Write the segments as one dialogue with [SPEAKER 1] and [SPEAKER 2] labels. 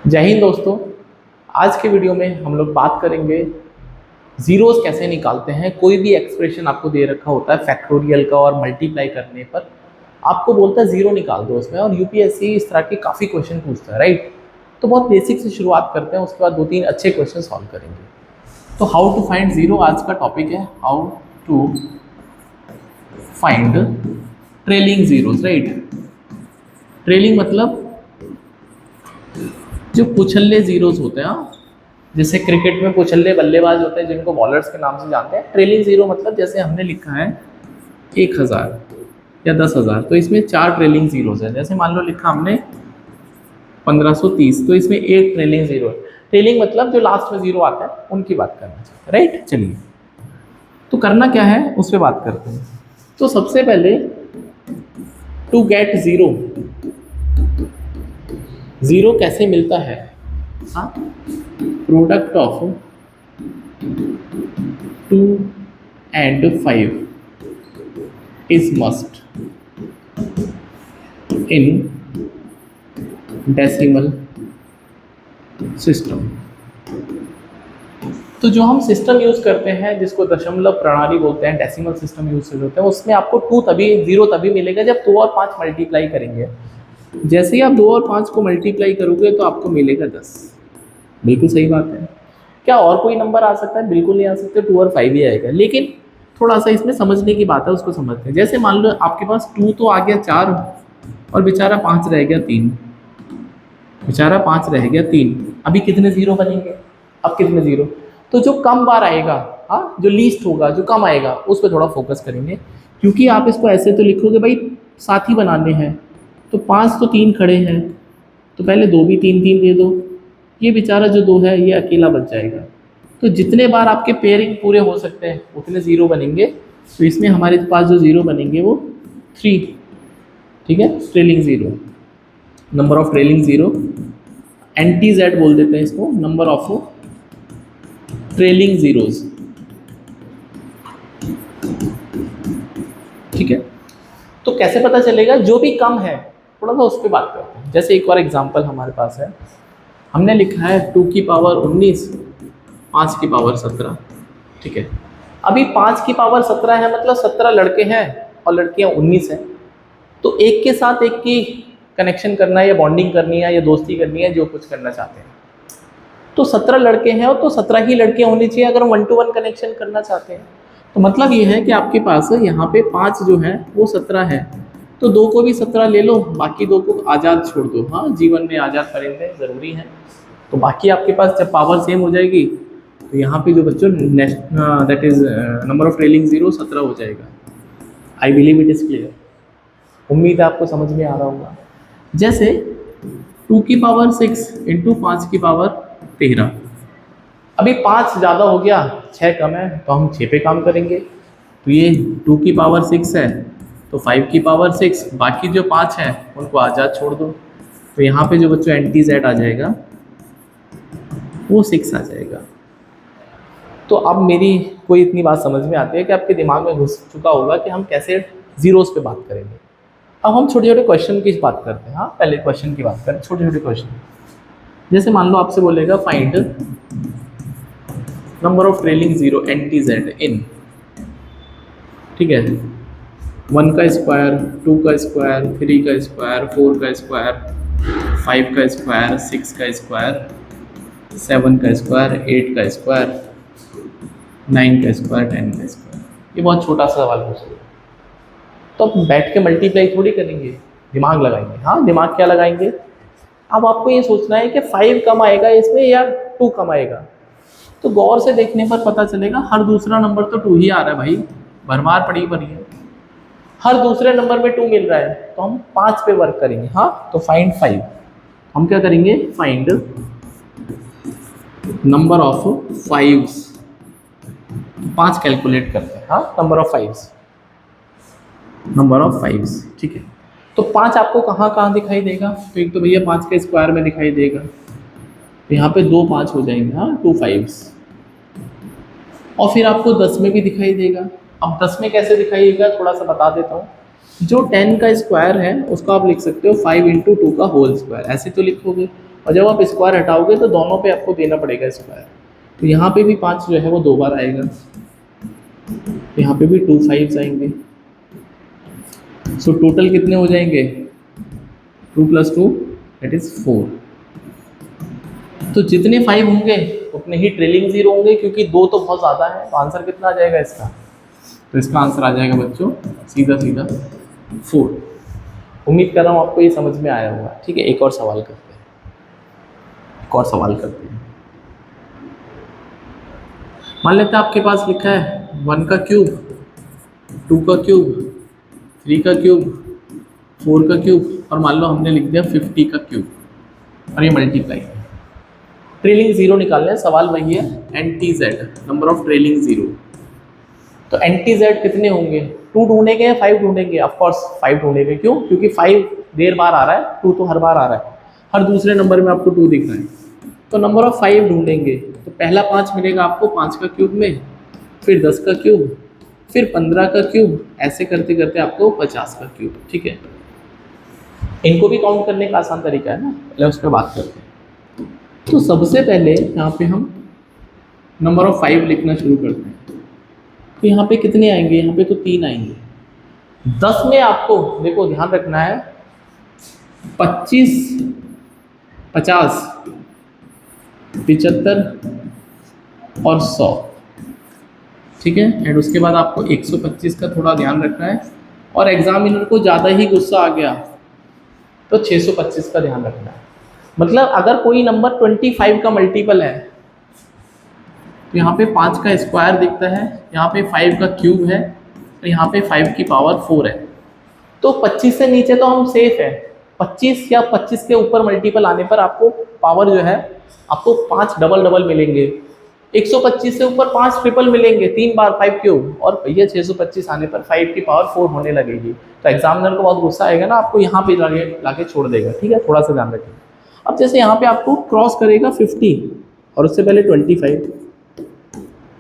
[SPEAKER 1] जय हिंद दोस्तों। आज के वीडियो में हम लोग बात करेंगे जीरोस कैसे निकालते हैं। कोई भी एक्सप्रेशन आपको दे रखा होता है फैक्टोरियल का और मल्टीप्लाई करने पर आपको बोलता है जीरो निकाल दो उसमें, और यूपीएससी इस तरह के काफ़ी क्वेश्चन पूछता है, राइट। तो बहुत बेसिक से शुरुआत करते हैं, उसके बाद दो तीन अच्छे क्वेश्चन सॉल्व करेंगे। तो हाउ टू फाइंड जीरो आज का टॉपिक है, how to find trailing zeros, right. Trailing मतलब जो पुछल्ले जीरोस होते हैं, जैसे क्रिकेट में पुछल्ले बल्लेबाज होते हैं जिनको बॉलर्स के नाम से जानते हैं। ट्रेलिंग जीरो मतलब जैसे हमने लिखा है 1000 या 10,000, तो इसमें 4 ट्रेलिंग जीरोस है। जैसे मान लो लिखा हमने 1530, तो इसमें एक ट्रेलिंग जीरो है। ट्रेलिंग मतलब जो लास्ट में जीरो आता है उनकी बात करना चाहते हैं, राइट। चलिए तो करना क्या है उस पर बात करते हैं। तो सबसे पहले टू गेट जीरो, जीरो कैसे मिलता है, हाँ, product of 2 and 5 is must in decimal system. तो जो हम सिस्टम यूज करते हैं जिसको दशमलव प्रणाली बोलते हैं, डेसिमल सिस्टम यूज होते हैं, उसमें आपको 2 तभी जीरो तभी मिलेगा जब 2 और 5 मल्टीप्लाई करेंगे। जैसे ही आप 2 और 5 को मल्टीप्लाई करोगे तो आपको मिलेगा 10। बिल्कुल सही बात है। क्या और कोई नंबर आ सकता है? बिल्कुल नहीं आ सकते, 2 और 5 ही आएगा। लेकिन थोड़ा सा इसमें समझने की बात है, उसको समझते हैं। जैसे मान लो आपके पास 2 तो आ गया 4 और बेचारा 5 रह गया 3, बेचारा 5 रह गया 3। अभी कितने जीरो बनेंगे? अब कितने जीरो? तो जो कम बार आएगा, हाँ, जो लीस्ट होगा, जो कम आएगा, उस पर थोड़ा फोकस करेंगे। क्योंकि आप इसको ऐसे तो लिखोगे भाई साथ ही बनाने हैं, तो 5 तो 3 खड़े हैं, तो पहले 2 भी 3 3 दे दो। ये बेचारा जो 2 है ये अकेला बच जाएगा। तो जितने बार आपके पेयरिंग पूरे हो सकते हैं उतने ज़ीरो बनेंगे। तो इसमें हमारे पास जो ज़ीरो बनेंगे वो 3, ठीक है, trailing zero, number of trailing zero. Anti Z बोल देते हैं इसको, नंबर ऑफ ट्रेलिंग ज़ीरोज़, ठीक है। तो कैसे पता चलेगा? जो भी कम है थोड़ा सा उस पर बात करते हैं। जैसे एक और एग्जांपल हमारे पास है, हमने लिखा है 2 की पावर 19, 5 की पावर 17, ठीक है। अभी 5 की पावर 17 है, मतलब 17 लड़के हैं और लड़कियां 19 हैं। तो एक के साथ एक की कनेक्शन करना है या बॉन्डिंग करनी है या दोस्ती करनी है, जो कुछ करना चाहते हैं। तो 17 लड़के हैं और तो 17 ही लड़कियां होनी चाहिए अगर 1 to 1 कनेक्शन करना चाहते हैं। तो मतलब ये है कि आपके पास यहाँ पे 5 जो है वो 17 है, तो 2 को भी 17 ले लो, बाकी 2 को आज़ाद छोड़ दो। हाँ, जीवन में आज़ाद परिंदे ज़रूरी हैं। तो बाकी आपके पास जब पावर सेम हो जाएगी तो यहाँ पे जो बच्चों that is number of trailing zero 17 हो जाएगा। I believe it is clear. उम्मीद है आपको समझ में आ रहा होगा। जैसे 2 की पावर 6 इंटू 5 की पावर 13। अभी 5 ज़्यादा हो गया, 6 कम है, तो हम 6 पे काम करेंगे। तो ये 2 की पावर 6 है तो 5 की पावर 6, बाकी जो 5 हैं उनको आज़ाद छोड़ दो। तो यहाँ पे जो बच्चों एंटी जेड आ जाएगा वो 6 आ जाएगा। तो अब मेरी कोई इतनी बात समझ में आती है कि आपके दिमाग में घुस चुका होगा कि हम कैसे जीरोस पे बात करेंगे। अब हम छोटे छोटे क्वेश्चन की बात करते हैं। हाँ, पहले क्वेश्चन की बात करें, छोटे छोटे क्वेश्चन। जैसे मान लो आपसे बोलेगा find number of trailing zero anti zed in, ठीक है, 1 का स्क्वायर, 2 का स्क्वायर, 3 का स्क्वायर, 4 का स्क्वायर, 5 का स्क्वायर, 6 का स्क्वायर, 7 का स्क्वायर, 8 का स्क्वायर, 9 का स्क्वायर, 10 का स्क्वायर। ये बहुत छोटा सा सवाल पूछ लिया, तो अब बैठ के मल्टीप्लाई थोड़ी करेंगे, दिमाग लगाएंगे। हाँ, दिमाग क्या लगाएंगे? अब आपको ये सोचना है कि 5 कम आएगा इसमें या 2 कम आएगा। तो गौर से देखने पर पता चलेगा हर दूसरा नंबर तो 2 ही आ रहा है भाई, भरमार पड़ी पड़ी है। हर दूसरे नंबर में 2 मिल रहा है, तो हम 5 पे वर्क करेंगे। हाँ, तो फाइंड 5, हम क्या करेंगे? Find number of 5s, 5 calculate करते हैं। हाँ, number of 5s, number of 5s, ठीक है। तो 5 आपको कहाँ कहाँ दिखाई देगा? तो एक तो भैया 5 के स्क्वायर में दिखाई देगा, तो यहाँ पे 2 5 हो जाएंगे। हाँ, 2 5s। और फिर आपको 10 में भी दिखाई देगा। अब 10 में कैसे दिखाई देगा थोड़ा सा बता देता हूँ। जो 10 का स्क्वायर है उसको आप लिख सकते हो 5 इंटू 2 का होल स्क्वायर, ऐसे तो लिखोगे। और जब आप स्क्वायर हटाओगे तो दोनों पे आपको देना पड़ेगा स्क्वायर। तो यहाँ पे भी 5 जो है वो 2 बार आएगा, यहाँ पे भी 2 5 आएंगे। सो टोटल कितने हो जाएंगे? 2 + 2 दैट इज 4। तो जितने 5 होंगे उतने ही ट्रेलिंग 0 होंगे, क्योंकि 2 तो बहुत ज़्यादा है। तो आंसर कितना आ जाएगा इसका? तो इसका आंसर आ जाएगा बच्चों सीधा सीधा 4। उम्मीद कर रहा हूँ आपको ये समझ में आया होगा। ठीक है, एक और सवाल करते हैं, एक और सवाल करते हैं। मान लेते हैं आपके पास लिखा है 1 का क्यूब, 2 का क्यूब, 3 का क्यूब, 4 का क्यूब, और मान लो हमने लिख दिया 50 का क्यूब, और ये मल्टीप्लाई है। ट्रेलिंग 0 निकालना है, सवाल वही है NTZ, नंबर ऑफ ट्रेलिंग 0। तो NTZ कितने होंगे? 2 ढूंढेंगे या 5 ढूंढेंगे? ऑफकोर्स 5 ढूंढेंगे। क्यों? क्योंकि 5 देर बार आ रहा है, 2 तो हर बार आ रहा है, हर दूसरे नंबर में आपको 2 दिख रहा है। तो नंबर ऑफ 5 ढूंढेंगे। तो पहला 5 मिलेगा आपको 5 का क्यूब में, फिर 10 का क्यूब, फिर 15 का क्यूब, ऐसे करते करते आपको 50 का क्यूब। ठीक है, इनको भी काउंट करने का आसान तरीका है ना, पहले उस पर बात करते हैं। तो सबसे पहले यहाँ पे हम नंबर ऑफ 5 लिखना शुरू करते हैं। तो यहाँ पे कितने आएंगे? यहाँ पे तो 3 आएंगे। 10 में आपको देखो ध्यान रखना है 25, 50, 75 और 100। ठीक है, एंड उसके बाद आपको 125 का थोड़ा ध्यान रखना है, और एग्जामिनर को ज़्यादा ही गुस्सा आ गया तो 625 का ध्यान रखना है। मतलब अगर कोई नंबर 25 का मल्टीपल है तो यहाँ पे 5 का स्क्वायर दिखता है, यहाँ पे 5 का क्यूब है, तो यहाँ पे 5 की पावर 4 है। तो 25 से नीचे तो हम सेफ है। 25 या 25 के ऊपर मल्टीपल आने पर आपको पावर जो है आपको 5 डबल डबल मिलेंगे। 125 से ऊपर 5 ट्रिपल मिलेंगे, 3 बार 5 क्यूब, और भैया 625 आने पर 5 की पावर 4 होने लगेगी। तो एग्जामिनर को बहुत गुस्सा आएगा ना, आपको यहाँ पे लाके छोड़ देगा। ठीक है, थोड़ा सा ध्यान रखिए। अब जैसे यहाँ पे आपको क्रॉस करेगा 50 और उससे पहले 25,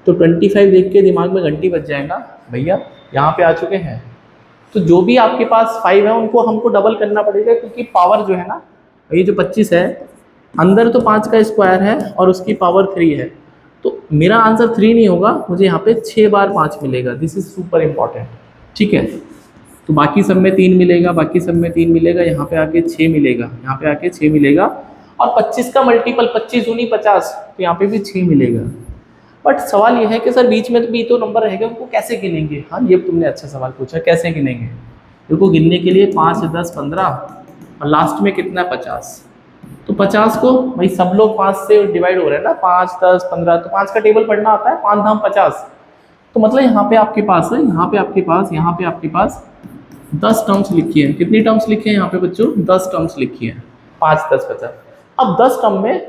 [SPEAKER 1] तो 25 देख के दिमाग में घंटी बज जाएगा, भैया यहाँ पे आ चुके हैं। तो जो भी आपके पास 5 है उनको हमको डबल करना पड़ेगा, क्योंकि पावर जो है ना, ये जो 25 है अंदर तो 5 का स्क्वायर है और उसकी पावर 3 है। तो मेरा आंसर 3 नहीं होगा, मुझे यहाँ पे 6 बार 5 मिलेगा। This is super important. ठीक है, तो बाकी सब में 3 मिलेगा, बाकी सब में 3 मिलेगा, यहाँ पे आके 6 मिलेगा, यहाँ पे आके 6 मिलेगा, और 25 का मल्टीपल 25 दूनी 50, तो यहाँ पे भी 6 मिलेगा। बट सवाल यह है कि सर बीच में तो भी तो नंबर रहेगा, उनको कैसे गिनेंगे? हाँ, ये तुमने अच्छा सवाल पूछा, कैसे गिनेंगे? उनको गिनने के लिए 5, 10, 15 और लास्ट में कितना 50। तो 50 को भाई सब लोग 5 से डिवाइड हो रहे हैं ना, 5, 10, 15, तो 5 का टेबल पढ़ना आता है, 5 धाम 50। तो मतलब यहाँ पे आपके पास है, यहाँ पे आपके पास, यहाँ पे आपके पास 10 टर्म्स लिखी है। कितनी टर्म्स लिखी है यहाँ पे बच्चों? 10 टर्म्स लिखी है। 5, 10, 50। अब 10 टर्म में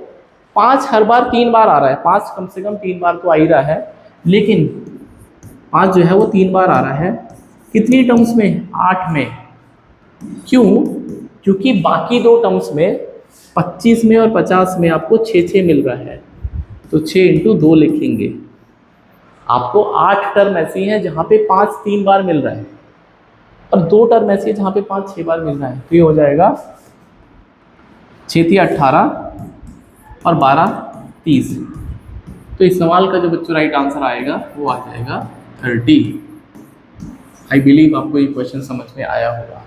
[SPEAKER 1] 5 हर बार 3 बार आ रहा है, 5 कम से कम 3 बार तो आ ही रहा है, लेकिन 5 जो है वो 3 बार आ रहा है। कितनी टर्म्स में? 8 में। क्यों? क्योंकि बाकी 2 टर्म्स में 25 में और 50 में आपको 6 मिल रहा है, तो 6 × 2 लिखेंगे। आपको 8 टर्म ऐसी हैं जहाँ पे 5 3 बार मिल रहा है, और 2 टर्म ऐसी है जहाँ पे 5 6 बार मिल रहा है। तो ये हो जाएगा 6 × 18 और 12 × 30। तो इस सवाल का जो बच्चों राइट आंसर आएगा वो आ जाएगा 30। आई बिलीव आपको ये क्वेश्चन समझ में आया होगा।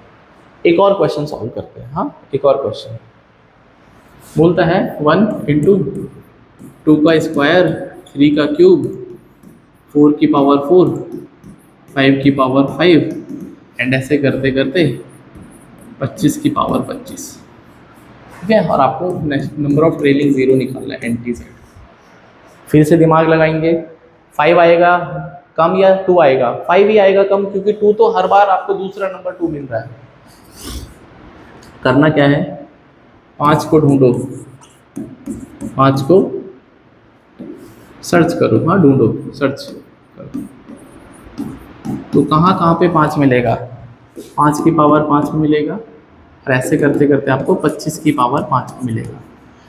[SPEAKER 1] एक और क्वेश्चन सॉल्व करते हैं। हाँ, एक और क्वेश्चन बोलता है 1 × 2 का स्क्वायर, 3 का क्यूब, 4 की पावर 4, 5 की पावर 5, एंड ऐसे करते करते 25 की पावर 25। ठीक है, और आपको नंबर ऑफ ट्रेलिंग 0 निकालना है, NTZ। फिर से दिमाग लगाएंगे, 5 आएगा कम या 2 आएगा? 5 ही आएगा कम, क्योंकि 2 तो हर बार आपको दूसरा नंबर 2 मिल रहा है। करना क्या है? 5 को ढूंढो, 5 को सर्च करो। हाँ, ढूंढो, सर्च करो। तो कहाँ कहाँ पे 5 मिलेगा? 5 की पावर 5 में मिलेगा, और ऐसे करते करते आपको 25 की पावर 5 में मिलेगा।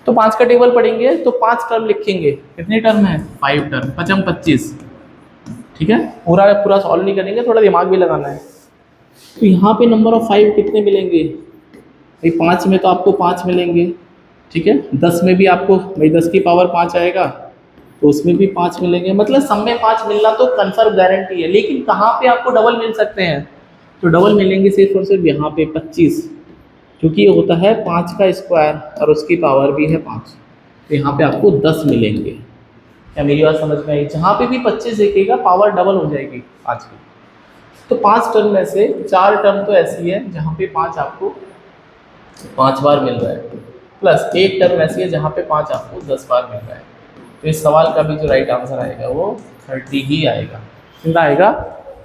[SPEAKER 1] तो 5 का टेबल पढ़ेंगे तो 5 टर्म लिखेंगे। कितनी टर्म है? 5 टर्म, 5 × 25। ठीक है, पूरा सॉल्व नहीं करेंगे, थोड़ा दिमाग भी लगाना है। तो यहाँ पे नंबर ऑफ 5 कितने मिलेंगे? भाई 5 में तो आपको 5 मिलेंगे। ठीक है। 10 में भी आपको भाई 10 की पावर 5 आएगा तो उसमें भी 5 मिलेंगे, मतलब सब में 5 मिलना तो कंफर्म गारंटी है। लेकिन कहाँ पे आपको डबल मिल सकते हैं? तो डबल मिलेंगे सिर्फ और सिर्फ यहाँ पे 25, क्योंकि ये होता है 5 का स्क्वायर और उसकी पावर भी है 5, तो यहाँ पे आपको 10 मिलेंगे। क्या मेरी बात समझ में आई? जहाँ पे भी 25 देखेगा पावर डबल हो जाएगी 5 की। तो 5 टर्म में से 4 टर्म तो ऐसी है जहाँ पे 5 आपको 5 बार मिल रहा है, प्लस एक टर्म ऐसी है जहाँ पे 5 आपको 10 बार मिल रहा है। तो इस सवाल का भी जो राइट आंसर आएगा वो 30 ही आएगा। कितना आएगा?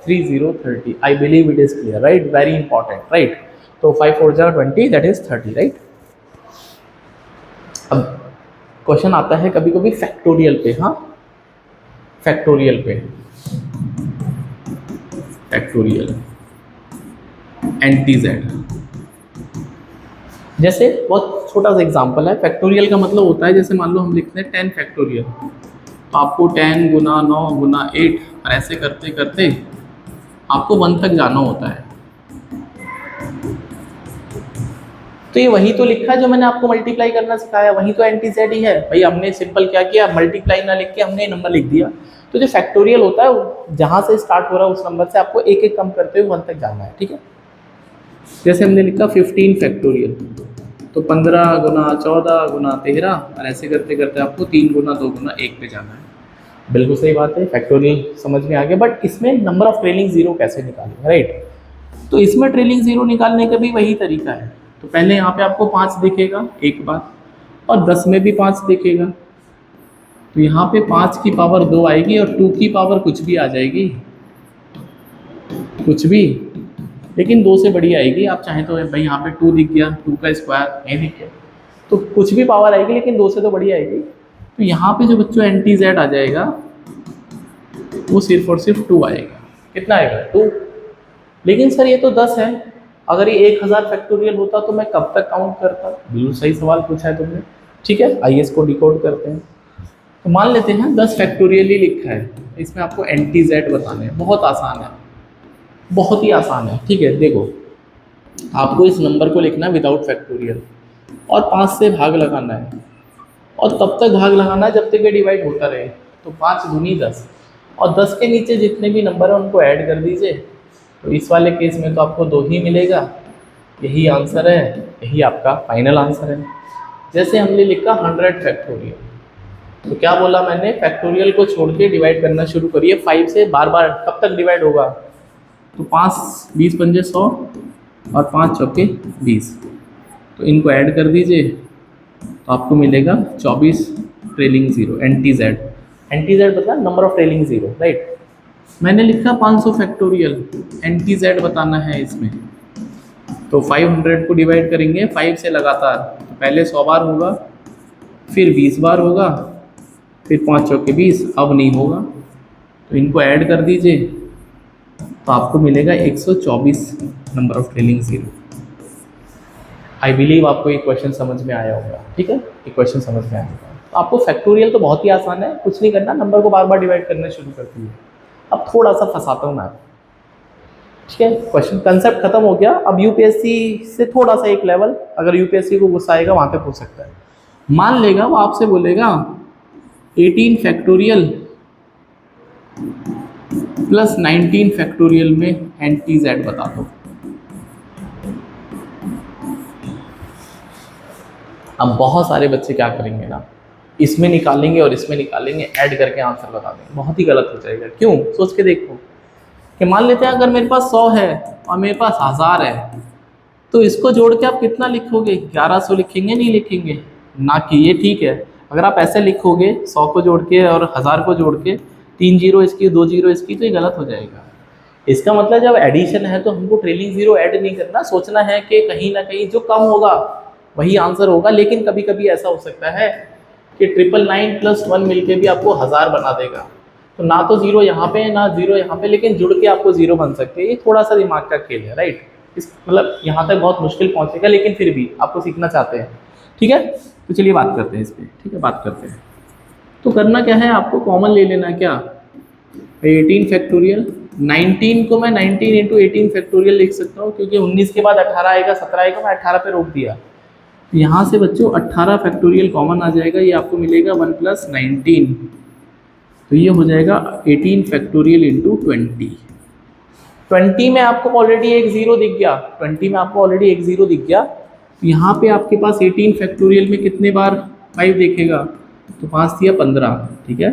[SPEAKER 1] 30 I believe it is clear, right? Very important, right? तो 5 4 जा 20, दैट इज 30, राइट? अब क्वेश्चन आता है कभी कभी फैक्टोरियल पे। हाँ, फैक्टोरियल पे, फैक्टोरियल एंटी-जेड। जैसे बहुत छोटा सा एग्जांपल है, फैक्टोरियल का मतलब होता है जैसे मान लो हम लिखते हैं 10 फैक्टोरियल, तो आपको 10 गुना 9 गुना 8 और ऐसे करते करते आपको 1 तक जाना होता है। तो ये वही तो लिखा है जो मैंने आपको मल्टीप्लाई करना सिखाया, वही तो एंटी-जेड ही है भाई। हमने सिंपल क्या किया, मल्टीप्लाई ना लिख के हमने नंबर लिख दिया। तो जो फैक्टोरियल होता है जहाँ से स्टार्ट हो रहा है उस नंबर से आपको एक एक कम करते हुए 1 तक जाना है, ठीक है? जैसे हमने लिखा 15 फैक्टोरियल, तो 15 गुना 14 गुना 13 और ऐसे करते करते आपको 3 गुना 2 गुना 1 पे जाना है। बिल्कुल सही बात है, फैक्टोरियल समझ में आ गया। बट इसमें नंबर ऑफ ट्रेलिंग जीरो कैसे निकालें, राइट? तो इसमें ट्रेलिंग जीरो निकालने का भी वही तरीका है। तो पहले यहाँ पे आपको 5 दिखेगा एक बार, और 10 में भी 5 दिखेगा, तो यहाँ पे 5 की पावर 2 आएगी और 2 की पावर कुछ भी आ जाएगी, कुछ भी, लेकिन 2 से बड़ी आएगी। आप चाहें तो भाई यहाँ पे 2 दिख गया, 2 का स्क्वायर नहीं दिख गया, तो कुछ भी पावर आएगी लेकिन 2 से तो बड़ी आएगी। तो यहाँ पे जो बच्चों एंटी-जेड आ जाएगा वो सिर्फ और सिर्फ 2 आएगा। कितना आएगा? 2। लेकिन सर ये तो 10 है, अगर ये 1000 फैक्टोरियल होता तो मैं कब तक काउंट करता? बिल्कुल सही सवाल पूछा है तुमने, ठीक है? आइए इसको डिकोड करते हैं। तो मान लेते हैं 10 फैक्टोरियल ही लिखा है, इसमें आपको एंटी-जेड बताने हैं। बहुत आसान है, बहुत ही आसान है, ठीक है? देखो, आपको इस नंबर को लिखना है विदाउट फैक्टोरियल और 5 से भाग लगाना है, और तब तक भाग लगाना है जब तक ये डिवाइड होता रहे। तो 5 दूनी 10, और 10 के नीचे जितने भी नंबर हैं उनको ऐड कर दीजिए। तो इस वाले केस में तो आपको 2 ही मिलेगा। यही आंसर है, यही आपका फाइनल आंसर है। जैसे हमने लिखा 100 फैक्टोरियल, तो क्या बोला मैंने? फैक्टोरियल को छोड़ के डिवाइड करना शुरू करिए 5 से। बार बार कब तक डिवाइड होगा? तो 5 20 पंजे 100 और 5 चौके 20, तो इनको ऐड कर दीजिए तो आपको मिलेगा 24 ट्रेलिंग जीरो एंटी-जेड। एंटी-जेड मतलब number of trailing zero, right? मैंने लिखा 500 फैक्टोरियल, एंटी-जेड बताना है इसमें। तो 500 को डिवाइड करेंगे 5 से लगातार, तो पहले 100 बार होगा, फिर 20 बार होगा, फिर 5 चौके 20, अब नहीं होगा। तो इनको ऐड कर दीजिए तो आपको मिलेगा 124 number of trailing zero. I believe आपको ये क्वेश्चन समझ में आया होगा, ठीक है? ये क्वेश्चन समझ में आया होगा। तो आपको फैक्टोरियल तो बहुत ही आसान है, कुछ नहीं करना, नंबर को बार बार डिवाइड करना शुरू करती है। अब थोड़ा सा फंसाता हूँ मैं, ठीक है? क्वेश्चन कंसेप्ट खत्म हो गया। अब यूपीएससी से थोड़ा सा एक लेवल, अगर यूपीएससी को गुस्सा आएगा वहाँ पे पूछ सकता है। मान लेगा वो आपसे बोलेगा 18 फैक्टोरियल प्लस 19 फैक्टोरियल में एंटी-जेड बता दो। अब बहुत सारे बच्चे क्या करेंगे ना, इसमें निकालेंगे और इसमें निकालेंगे, ऐड करके आंसर बता देंगे। बहुत ही गलत हो जाएगा। क्यों? सोच के देखो कि मान लेते हैं अगर मेरे पास 100 है और मेरे पास 1000 है, तो इसको जोड़ के आप कितना लिखोगे? 1100 लिखेंगे, नहीं लिखेंगे? ना कि ये ठीक है। अगर आप ऐसे लिखोगे 100 को जोड़ के और 1000 को जोड़ के, 3 जीरो इसकी 2 जीरो इसकी, तो ये गलत हो जाएगा। इसका मतलब जब एडिशन है तो हमको ट्रेलिंग जीरो ऐड नहीं करना, सोचना है कि कहीं ना कहीं जो कम होगा वही आंसर होगा। लेकिन कभी कभी ऐसा हो सकता है कि 999 प्लस 1 मिलके भी आपको 1000 बना देगा। तो ना तो जीरो यहाँ पे है ना जीरो यहाँ पे, लेकिन जुड़ के आपको जीरो बन सकते हैं। ये थोड़ा सा दिमाग का खेल है, राइट? इस मतलब यहाँ तक बहुत मुश्किल पहुँचेगा, लेकिन फिर भी आपको सीखना चाहते हैं, ठीक है? तो चलिए बात करते हैं इस पर, ठीक है? बात करते हैं। तो करना क्या है, आपको कॉमन ले लेना। क्या? 18 फैक्टोरियल, 19 को मैं 19 × 18 फैक्टोरियल लिख सकता हूँ, क्योंकि 19 के बाद 18 आएगा 17 आएगा, मैं 18 पे रोक दिया। यहाँ से बच्चों 18 फैक्टोरियल कॉमन आ जाएगा, ये आपको मिलेगा 1 + 19, तो ये हो जाएगा 18 फैक्टोरियल इंटू 20। 20 में आपको ऑलरेडी एक जीरो दिख गया, 20 में आपको ऑलरेडी एक जीरो दिख गया, तो यहाँ पे आपके पास 18 फैक्टोरियल में कितने बार 5 देखेगा, तो 5 दिया 15, ठीक है।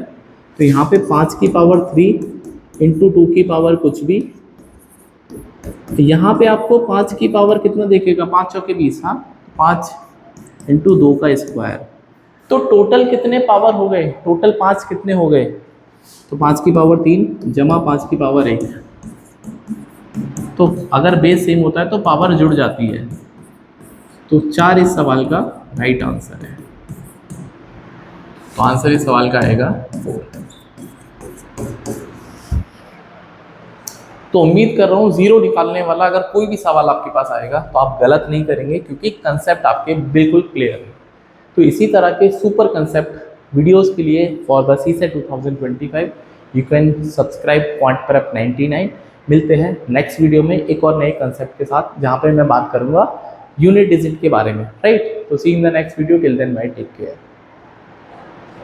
[SPEAKER 1] तो यहाँ पे 5 की पावर 3 इंटू 2 की पावर कुछ भी, तो यहाँ पे आपको 5 की पावर कितना देखेगा, 5 चौके 20, हाँ 5 इंटू 2 का स्क्वायर। तो टोटल कितने पावर हो गए, टोटल 5 कितने हो गए, तो 5 की पावर 3 जमा 5 की पावर 1। तो अगर बेस सेम होता है तो पावर जुड़ जाती है, तो 4 इस सवाल का राइट आंसर है। तो आंसर इस सवाल का आएगा 4। तो उम्मीद कर रहा हूँ जीरो निकालने वाला अगर कोई भी सवाल आपके पास आएगा तो आप गलत नहीं करेंगे, क्योंकि कंसेप्ट आपके बिल्कुल क्लियर है। तो इसी तरह के सुपर कंसेप्ट वीडियोस के लिए for the CSET 2025 you can subscribe quant prep 99। मिलते हैं नेक्स्ट वीडियो में एक और नए कंसेप्ट के साथ, जहाँ पे मैं बात करूँगा यूनिट डिजिट के बारे में, राइट। तो see in the next video, till then bye, take care.